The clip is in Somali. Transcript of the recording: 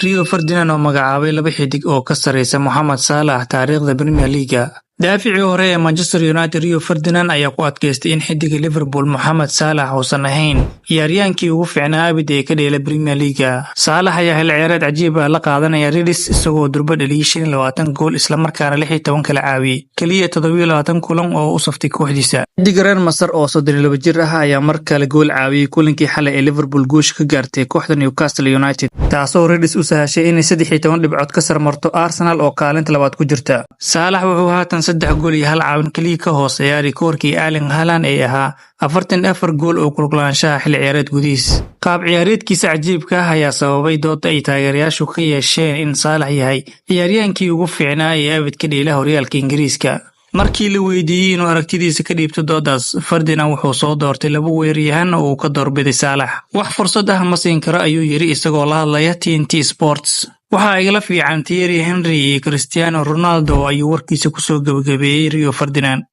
Rio Ferdinand oo magacaabay laba xidig oo ka sareysa Mohamed Salah taariikhda Premier League. Daaficii hore ee Manchester United Rio Ferdinand ayaa ku adkaystay in xidiga Liverpool Mohamed Salah uusan ahayn ciyaaryaankii ugu fiicnaa abid ee ka dheelay Premier League. Salah ayaa xil ciyaareed cajiib ah la qaadanaya Reds isagoo durba dhaliyay 25 gool isla markaana 16 kala caawiyay kaliya 27 kulan oo u saftay kooxdiisa. Xidiga reer Masar oo 32 jir ah ayaa mar kale gool caawiyay kulankii xalay ee Liverpool goosh ka gaartay kooxda Newcastle United, taasoo Reds u sahashay inay 13 dhibcood ka sarmarto Arsenal oo kaalinta labaad ku jirta. Salah wuxuu haatan 3 gool iyo 1 caawin kaliya ka hooseeya rikoorkii Erling Haaland ee ahaa 44 gool oo kulkulaanshaha xil ciyaareed gudihiis. Qaab ciyaareedkiisa cajiibka ah ayaa sababay dood ay taageerayaashu ka yeesheen in Salah yahay ciyaaryaankii ugu fiicnaa ee abid ka dheelay horyaalka Ingiriiska. Markii la weydiiyay inuu aragtidiisa ka dhiibto doodaas, Ferdinand wuxuu soo doortay laba weeraryahan oo uu ka doorbiday Salah. Wax fursad ah ma siin karo ayuu yiri isagoo la hadlaya TNT Sports. Waxa igala fiican Thierry Henry iyo Cristiano Ronaldo ayuu warkiisa ku soo gabagabeeyay Rio Ferdinand.